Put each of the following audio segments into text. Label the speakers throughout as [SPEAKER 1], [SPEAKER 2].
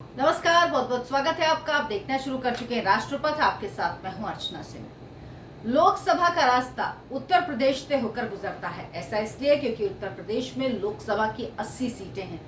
[SPEAKER 1] नमस्कार, बहुत बहुत स्वागत है आपका। आप देखना शुरू कर चुके हैं राष्ट्रपथ। आपके साथ मैं हूं अर्चना सिंह। लोकसभा का रास्ता उत्तर प्रदेश से होकर गुजरता है। ऐसा इसलिए क्योंकि उत्तर प्रदेश में लोकसभा की 80 सीटें हैं।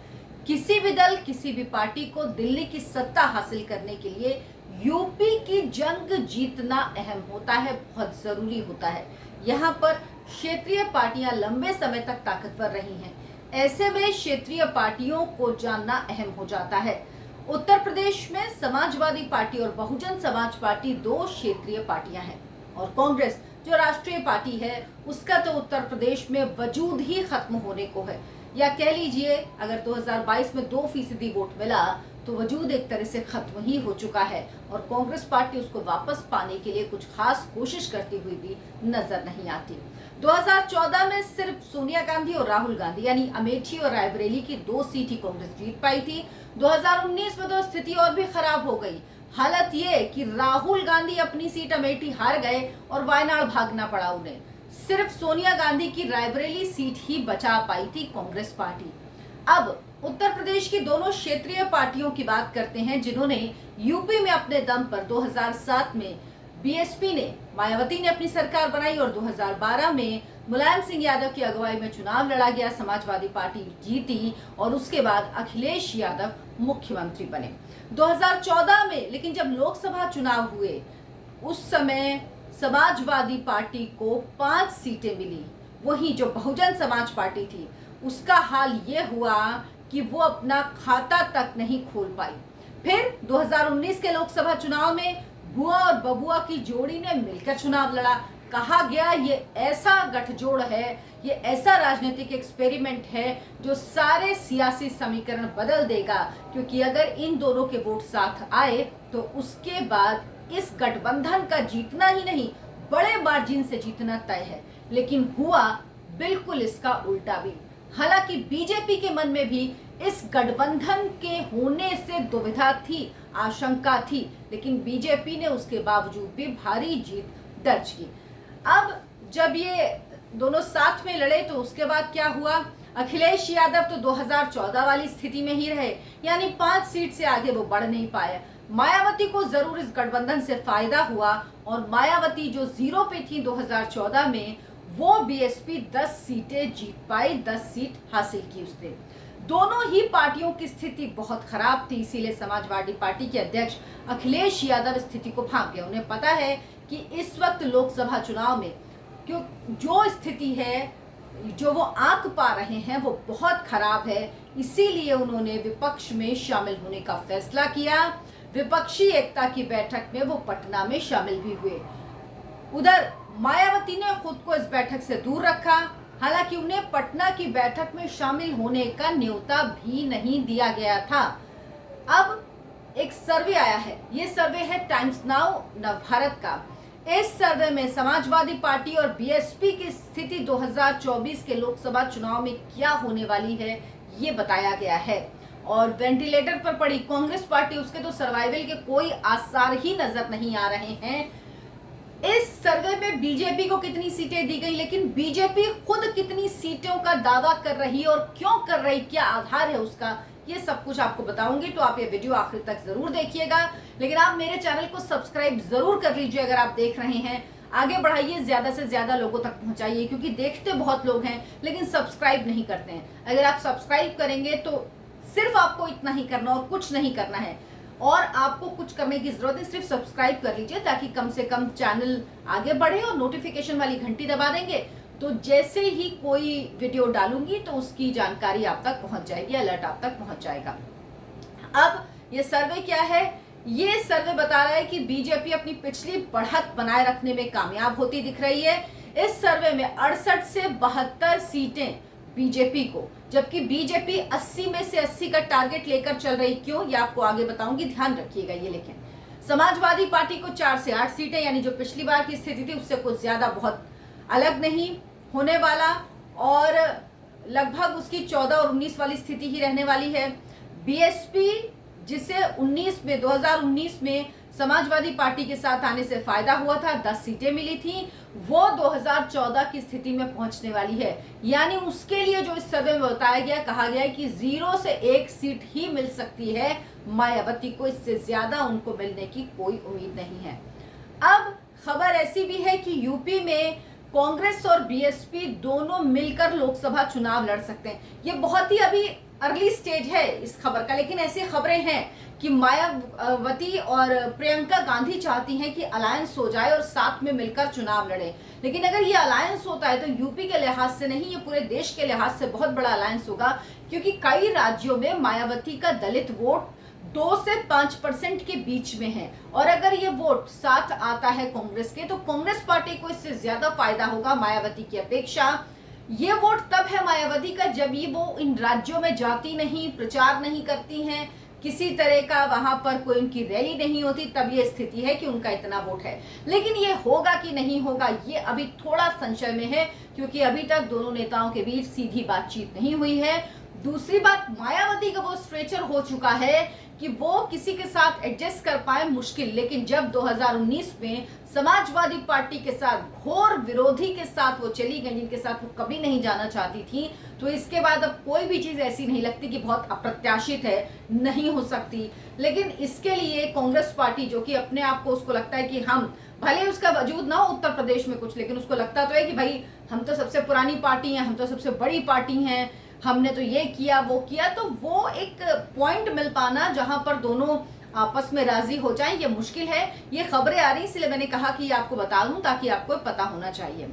[SPEAKER 1] किसी भी दल, किसी भी पार्टी को दिल्ली की सत्ता हासिल करने के लिए यूपी की जंग जीतना अहम होता है, बहुत जरूरी होता है। यहाँ पर क्षेत्रीय पार्टियां लंबे समय तक ताकतवर रही हैं। ऐसे में क्षेत्रीय पार्टियों को जानना अहम हो जाता है। उत्तर प्रदेश में समाजवादी पार्टी और बहुजन समाज पार्टी दो क्षेत्रीय पार्टियां हैं, और कांग्रेस जो राष्ट्रीय पार्टी है उसका तो उत्तर प्रदेश में वजूद ही खत्म होने को है। या कह लीजिए, अगर 2022 में 2% वोट मिला तो वजूद एक तरह से खत्म ही हो चुका है, और कांग्रेस पार्टी उसको वापस पाने के लिए कुछ खास कोशिश करती हुई भी नजर नहीं आती। 2014 में सिर्फ सोनिया गांधी और राहुल गांधी यानी अमेठी और रायबरेली की 2 सीट ही कांग्रेस जीत पाई थी। 2019 में तो स्थिति और भी खराब हो गई। हालत ये कि राहुल गांधी अपनी सीट अमेठी हार गए और वायनाड भागना पड़ा उन्हें। सिर्फ सोनिया गांधी की रायबरेली सीट ही बचा पाई थी कांग्रेस पार्टी। अब उत्तर प्रदेश की दोनों क्षेत्रीय पार्टियों की बात करते हैं, जिन्होंने यूपी में अपने दम पर 2007 में बीएसपी ने, मायावती ने अपनी सरकार बनाई, और 2012 में मुलायम सिंह यादव की अगुवाई में चुनाव लड़ा गया। समाजवादी पार्टी जीती और उसके बाद अखिलेश यादव मुख्यमंत्री बने 2014 में। लेकिन जब लोकसभा चुनाव हुए उस समय समाजवादी पार्टी को 5 सीटें मिली। वहीं जो बहुजन समाज पार्टी थी उसका हाल ये हुआ कि वो अपना खाता तक नहीं खोल पाई। फिर 2019 के लोकसभा चुनाव में बुआ और बबुआ की जोड़ी ने मिलकर चुनाव लड़ा। कहा गया ये ऐसा गठजोड़ है, ये ऐसा राजनीतिक एक्सपेरिमेंट है जो सारे सियासी समीकरण बदल देगा, क्योंकि अगर इन दोनों के वोट साथ आए तो उसके बाद इस गठबंधन का जीतना ही नहीं, बड़े मार्जिन से जीतना तय है। लेकिन हुआ बिल्कुल इसका उल्टा भी। हालांकि बीजेपी के मन में भी इस गठबंधन के होने से दुविधा थी, आशंका थी, लेकिन बीजेपी ने उसके बावजूद भी भारी जीत दर्ज की। अब जब ये दोनों साथ में लड़े तो उसके बाद क्या हुआ? अखिलेश यादव तो 2014 वाली स्थिति में ही रहे, यानी 5 सीट से आगे वो बढ़ नहीं पाए। मायावती को जरूर इस गठबंधन से फायदा हुआ, और मायावती जो 0 पे थी 2014 में, वो बीएसपी 10 सीटें जीत पाई, 10 सीट हासिल की उसने। दोनों ही पार्टियों की स्थिति बहुत खराब थी, इसीलिए समाजवादी पार्टी के अध्यक्ष अखिलेश यादव स्थिति को भांप गए। उन्हें पता है कि इस वक्त लोकसभा चुनाव में क्यों जो स्थिति है, जो वो आंक पा रहे हैं, वो बहुत खराब है। इसीलिए उन्होंने विपक्ष में शामिल होने का फैसला किया। विपक्षी एकता की बैठक में वो पटना में शामिल भी हुए। उधर मायावती ने खुद को इस बैठक से दूर रखा। हालांकि उन्हें पटना की बैठक में शामिल होने का न्योता भी नहीं दिया गया था। अब एक सर्वे आया है, ये सर्वे है टाइम्स नाउ नवभारत का। इस सर्वे में समाजवादी पार्टी और बीएसपी की स्थिति 2024 के लोकसभा चुनाव में क्या होने वाली है ये बताया गया है। और वेंटिलेटर पर पड़ी कांग्रेस पार्टी, उसके तो सर्वाइवल के कोई आसार ही नजर नहीं आ रहे हैं। इस सर्वे में बीजेपी को कितनी सीटें दी गई, लेकिन बीजेपी खुद कितनी सीटों का दावा कर रही है और क्यों कर रही, क्या आधार है उसका, ये सब कुछ आपको बताऊंगी। तो आप ये वीडियो आखिर तक जरूर देखिएगा। लेकिन आप मेरे चैनल को सब्सक्राइब जरूर कर लीजिए अगर आप देख रहे हैं। आगे बढ़ाइए, ज्यादा से ज्यादा लोगों तक पहुंचाइए, क्योंकि देखते बहुत लोग हैं लेकिन सब्सक्राइब नहीं करते हैं। अगर आप सब्सक्राइब करेंगे तो सिर्फ आपको इतना ही करना और कुछ नहीं करना है, और आपको कुछ करने की जरूरत है, सिर्फ सब्सक्राइब कर लीजिए, ताकि कम से कम चैनल आगे बढ़े। और नोटिफिकेशन वाली घंटी दबा देंगे तो जैसे ही कोई वीडियो डालूंगी तो उसकी जानकारी आप तक पहुंच जाएगी, अलर्ट आप तक पहुंच जाएगा। अब ये सर्वे क्या है? ये सर्वे बता रहा है कि बीजेपी अपनी पिछली बढ़त बनाए रखने में कामयाब होती दिख रही है। इस सर्वे में 68 से 72 सीटें बीजेपी को, जबकि बीजेपी 80 में से 80 का टारगेट लेकर चल रही। क्यों, ये आपको आगे बताऊंगी, ध्यान रखिएगा ये। लेकिन समाजवादी पार्टी को 4 से 8 सीटें, यानी जो पिछली बार की स्थिति थी उससे कुछ ज्यादा बहुत अलग नहीं होने वाला, और लगभग उसकी 14 और 19 वाली स्थिति ही रहने वाली है। बीएसपी जिसे 2019 में समाजवादी पार्टी के साथ आने से फायदा हुआ था, 10 सीटें मिली थी, वो 2014 की स्थिति में पहुंचने वाली है। यानी उसके लिए जो इस सर्वे में बताया गया, कहा गया है कि 0 से 1 सीट ही मिल सकती है मायावती को, इससे ज्यादा उनको मिलने की कोई उम्मीद नहीं है। अब खबर ऐसी भी है कि यूपी में कांग्रेस और बीएसपी दोनों मिलकर लोकसभा चुनाव लड़ सकते हैं। ये बहुत ही अभी अर्ली स्टेज है इस खबर का, लेकिन ऐसी खबरें हैं कि मायावती और प्रियंका गांधी चाहती हैं कि अलायंस हो जाए और साथ में मिलकर चुनाव लड़े। लेकिन अगर ये अलायंस होता है तो यूपी के लिहाज से नहीं, ये पूरे देश के लिहाज से बहुत बड़ा अलायंस होगा, क्योंकि कई राज्यों में मायावती का दलित वोट 2 से 5% के बीच में है, और अगर ये वोट साथ आता है कांग्रेस के, तो कांग्रेस पार्टी को इससे ज्यादा फायदा होगा मायावती की अपेक्षा। ये वोट तब है मायावती का जब ये वो इन राज्यों में जाती नहीं, प्रचार नहीं करती हैं, किसी तरह का वहां पर कोई उनकी रैली नहीं होती, तब ये स्थिति है कि उनका इतना वोट है। लेकिन ये होगा कि नहीं होगा, ये अभी थोड़ा संशय में है, क्योंकि अभी तक दोनों नेताओं के बीच सीधी बातचीत नहीं हुई है। दूसरी बात, मायावती का वो स्ट्रेचर हो चुका है कि वो किसी के साथ एडजस्ट कर पाए मुश्किल। लेकिन जब 2019 में समाजवादी पार्टी के साथ घोर विरोधी के साथ वो चली गई, जिनके साथ वो कभी नहीं जाना चाहती थी, तो इसके बाद अब कोई भी चीज ऐसी नहीं लगती कि बहुत अप्रत्याशित है, नहीं हो सकती। लेकिन इसके लिए कांग्रेस पार्टी, जो कि अपने आप को, उसको लगता है कि हम, भले उसका वजूद ना हो उत्तर प्रदेश में कुछ, लेकिन उसको लगता तो है कि भाई हम तो सबसे पुरानी पार्टी हैं, हम तो सबसे बड़ी पार्टी हैं, हमने तो ये किया वो किया, तो वो एक पॉइंट मिल पाना जहां पर दोनों आपस में राजी हो जाएं, ये मुश्किल है। ये खबरें आ रही, इसलिए मैंने कहा कि आपको बता दूं ताकि आपको पता होना चाहिए।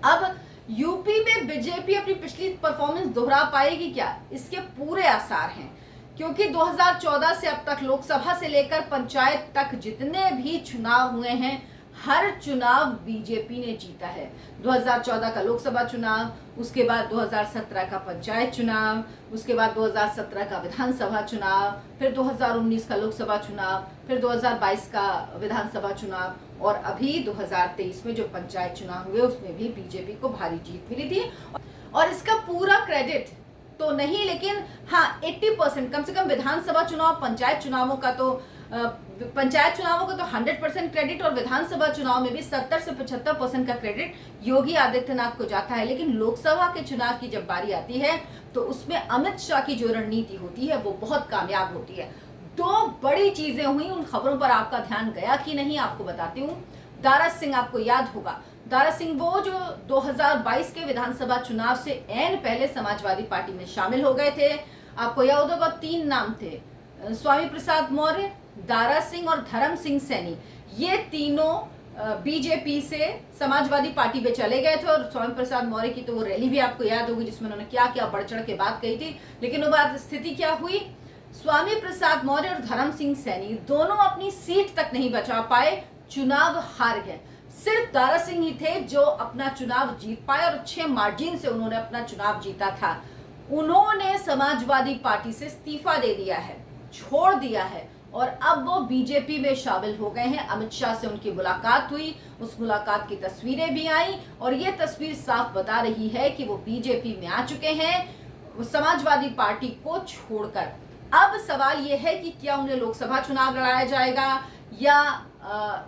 [SPEAKER 1] अब यूपी में बीजेपी अपनी पिछली परफॉर्मेंस दोहरा पाएगी क्या, इसके पूरे आसार हैं, क्योंकि 2014 से अब तक लोकसभा से लेकर पंचायत तक जितने भी चुनाव हुए हैं, हर चुनाव बीजेपी ने जीता है। 2014 का लोकसभा चुनाव, उसके बाद 2017 का पंचायत चुनाव, उसके बाद 2017 का विधानसभा चुनाव, फिर 2019 का लोकसभा चुनाव, फिर 2022 का विधानसभा चुनाव, और अभी 2023 में जो पंचायत चुनाव हुए उसमें भी बीजेपी को भारी जीत मिली थी। और इसका पूरा क्रेडिट तो नहीं, लेकिन हाँ 80% कम से कम विधानसभा चुनाव, पंचायत चुनावों का तो 100% क्रेडिट, और विधानसभा चुनाव में भी 70 से 75% का क्रेडिट योगी आदित्यनाथ को जाता है। लेकिन लोकसभा के चुनाव की जब बारी आती है तो उसमें अमित शाह की जो रणनीति होती है वो बहुत कामयाब होती है। 2 बड़ी चीजें हुई, उन खबरों पर आपका ध्यान गया कि नहीं आपको बताती हूँ। दारा सिंह, आपको याद होगा, दारा सिंह वो जो 2022 के विधानसभा चुनाव से ऐन पहले समाजवादी पार्टी में शामिल हो गए थे। आपको याद होगा 3 नाम थे, स्वामी प्रसाद मौर्य, दारा सिंह और धर्म सिंह सैनी। ये तीनों बीजेपी से समाजवादी पार्टी में चले गए थे, और स्वामी प्रसाद मौर्य की तो वो रैली भी आपको याद होगी जिसमें उन्होंने क्या क्या बढ़ चढ़ के बात कही थी। लेकिन वो बात स्थिति क्या हुई, स्वामी प्रसाद मौर्य और धर्म सिंह सैनी दोनों अपनी सीट तक नहीं बचा पाए, चुनाव हार गए। सिर्फ दारा सिंह ही थे जो अपना चुनाव जीत पाए, और अच्छे मार्जिन से उन्होंने अपना चुनाव जीता था। उन्होंने समाजवादी पार्टी से इस्तीफा दे दिया है, छोड़ दिया है, और अब वो बीजेपी में शामिल हो गए हैं। अमित शाह से उनकी मुलाकात हुई, उस मुलाकात की तस्वीरें भी आई, और ये तस्वीर साफ बता रही है कि वो बीजेपी में आ चुके हैं समाजवादी पार्टी को छोड़कर। अब सवाल ये है कि क्या उन्हें लोकसभा चुनाव लड़ाया जाएगा या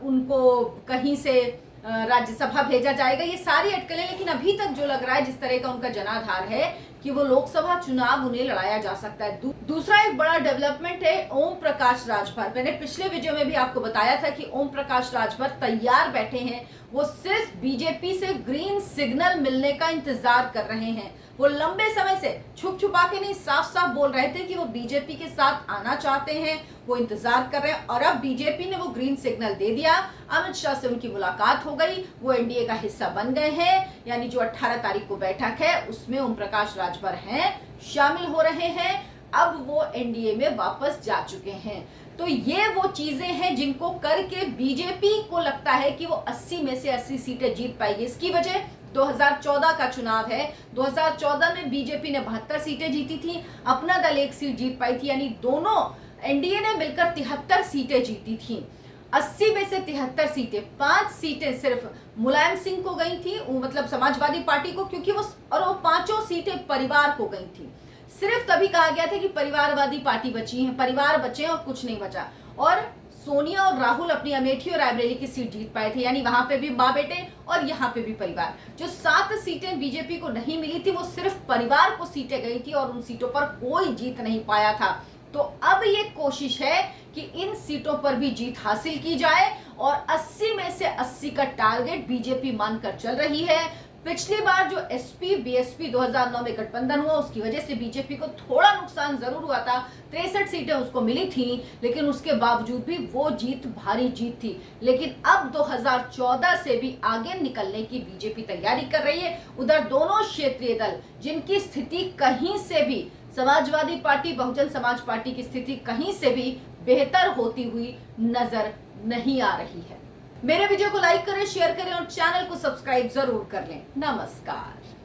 [SPEAKER 1] उनको कहीं से राज्यसभा भेजा जाएगा, ये सारी अटकलें। लेकिन अभी तक जो लग रहा है, जिस तरह का उनका जनाधार है, कि वो लोकसभा चुनाव उन्हें लड़ाया जा सकता है। दूसरा एक बड़ा डेवलपमेंट है ओम प्रकाश राजभर। मैंने पिछले वीडियो में भी आपको बताया था कि ओम प्रकाश राजभर तैयार बैठे हैं, वो सिर्फ बीजेपी से ग्रीन सिग्नल मिलने का इंतजार कर रहे हैं। वो लंबे समय से छुप छुपा के नहीं, साफ साफ बोल रहे थे कि वो बीजेपी के साथ आना चाहते हैं, वो इंतजार कर रहे हैं, और अब बीजेपी ने वो ग्रीन सिग्नल दे दिया। अमित शाह से उनकी मुलाकात हो गई, वो एनडीए का हिस्सा बन गए हैं, यानी जो 18 तारीख को बैठक है उसमें ओम प्रकाश राजभर हैं, शामिल हो रहे हैं। अब वो एनडीए में वापस जा चुके हैं। तो ये वो चीजें हैं जिनको करके बीजेपी को लगता है कि वो 80 में से 80 सीटें जीत पाएगी। इसकी वजह 2014 का चुनाव है। 2014 में बीजेपी ने 72 सीटें जीती थी, अपना दल 1 सीट जीत पाई थी, यानी दोनों एनडीए ने मिलकर 73 सीटें जीती थी। 80 में से 73 सीटें, 5 सीटें सिर्फ मुलायम सिंह को गई थी, मतलब समाजवादी पार्टी को, क्योंकि वो 5 सीटें परिवार को गई थी। सिर्फ तभी कहा गया था कि परिवारवादी पार्टी बची है, परिवार बचे और कुछ नहीं बचा। और सोनिया और राहुल अपनी अमेठी और रायबरेली की सीट जीत पाए थे, यानी वहां पे भी माँ बेटे और यहाँ पे भी परिवार। जो 7 सीटें बीजेपी को नहीं मिली थी वो सिर्फ परिवार को सीटें गई थी और उन सीटों पर कोई जीत नहीं पाया था। तो अब ये कोशिश है कि इन सीटों पर भी जीत हासिल की जाए और 80 में से 80 का टारगेट बीजेपी मानकर चल रही है। पिछली बार जो एसपी बीएसपी 2009 में गठबंधन हुआ उसकी वजह से बीजेपी को थोड़ा नुकसान जरूर हुआ था, 63 सीटें उसको मिली थी, लेकिन उसके बावजूद भी वो जीत भारी जीत थी। लेकिन अब 2014 से भी आगे निकलने की बीजेपी तैयारी कर रही है। उधर दोनों क्षेत्रीय दल जिनकी स्थिति कहीं से भी, समाजवादी पार्टी, बहुजन समाज पार्टी की स्थिति कहीं से भी बेहतर होती हुई नजर नहीं आ रही है। मेरे वीडियो को लाइक करें, शेयर करें और चैनल को सब्सक्राइब जरूर कर लें। नमस्कार।